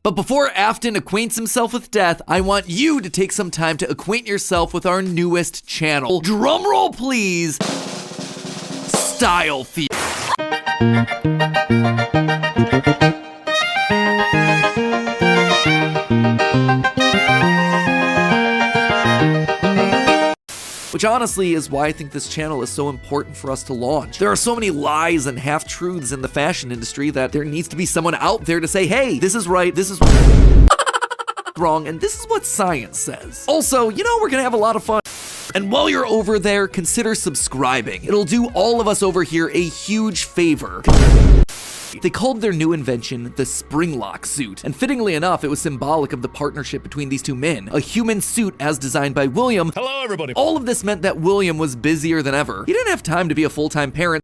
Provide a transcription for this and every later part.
But before Afton acquaints himself with death, I want you to take some time to acquaint yourself with our newest channel. Drumroll, please. Style Theater. Which honestly is why I think this channel is so important for us to launch. There are so many lies and half-truths in the fashion industry that there needs to be someone out there to say, hey, this is right, this is wrong, and this is what science says. Also, you know, we're gonna have a lot of fun. And while you're over there, consider subscribing. It'll do all of us over here a huge favor. They called their new invention the Springlock suit, and fittingly enough, it was symbolic of the partnership between these two men. A human suit as designed by William. Hello, everybody. All of this meant that William was busier than ever. He didn't have time to be a full-time parent.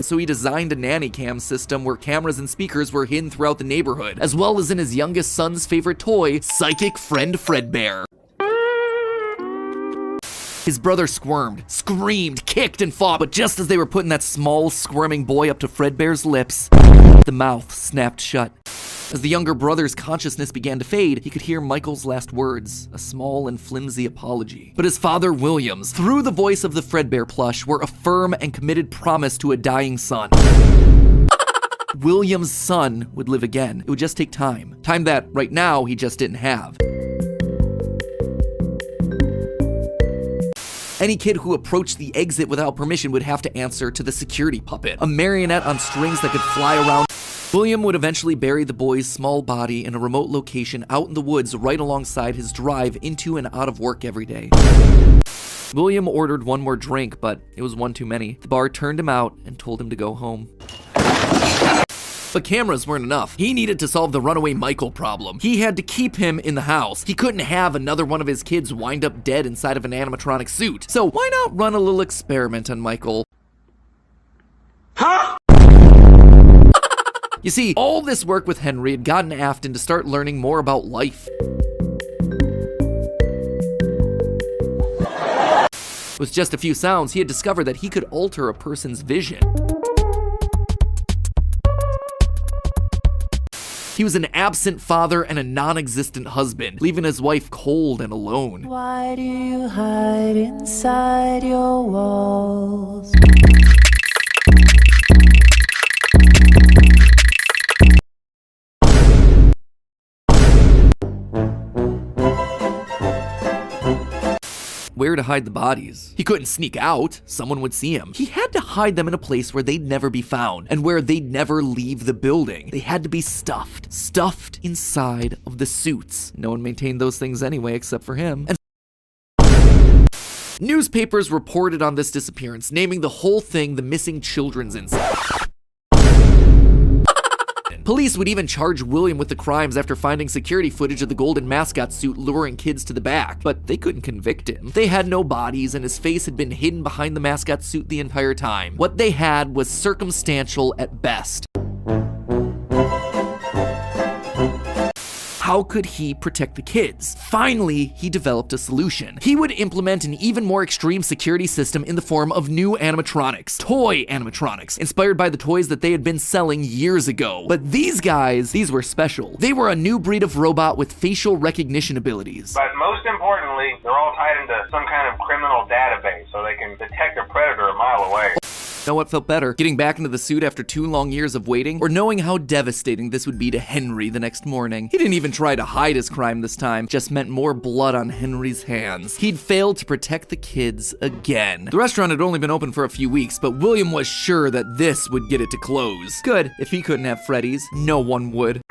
So he designed a nanny cam system where cameras and speakers were hidden throughout the neighborhood, as well as in his youngest son's favorite toy, Psychic Friend Fredbear. His brother squirmed, screamed, kicked, and fought, but just as they were putting that small, squirming boy up to Fredbear's lips, the mouth snapped shut. As the younger brother's consciousness began to fade, he could hear Michael's last words, a small and flimsy apology. But his father, Williams, through the voice of the Fredbear plush, were a firm and committed promise to a dying son. William's son would live again. It would just take time. Time that, right now, he just didn't have. Any kid who approached the exit without permission would have to answer to the security puppet, a marionette on strings that could fly around. William would eventually bury the boy's small body in a remote location out in the woods right alongside his drive into and out of work every day. William ordered one more drink, but it was one too many. The bar turned him out and told him to go home. But cameras weren't enough. He needed to solve the runaway Michael problem. He had to keep him in the house. He couldn't have another one of his kids wind up dead inside of an animatronic suit. So why not run a little experiment on Michael? Huh? You see, all this work with Henry had gotten Afton to start learning more about life. With just a few sounds, he had discovered that he could alter a person's vision. He was an absent father and a non-existent husband, leaving his wife cold and alone. Why do you hide inside your walls? Where to hide the bodies? He couldn't sneak out. Someone would see him. He had to hide them in a place where they'd never be found and where they'd never leave the building. They had to be stuffed inside of the suits. No one maintained those things anyway except for him. And newspapers reported on this disappearance, naming the whole thing the missing children's incident. Police would even charge William with the crimes after finding security footage of the golden mascot suit luring kids to the back, but they couldn't convict him. They had no bodies, and his face had been hidden behind the mascot suit the entire time. What they had was circumstantial at best. How could he protect the kids? Finally, he developed a solution. He would implement an even more extreme security system in the form of new animatronics, toy animatronics, inspired by the toys that they had been selling years ago. But these guys, these were special. They were a new breed of robot with facial recognition abilities. But most importantly, they're all tied into some kind of criminal database so they can detect a predator a mile away. Know what felt better? Getting back into the suit after 2 long years of waiting, or knowing how devastating this would be to Henry the next morning? He didn't even try to hide his crime this time, just meant more blood on Henry's hands. He'd failed to protect the kids again. The restaurant had only been open for a few weeks, but William was sure that this would get it to close. Good. If he couldn't have Freddy's, no one would.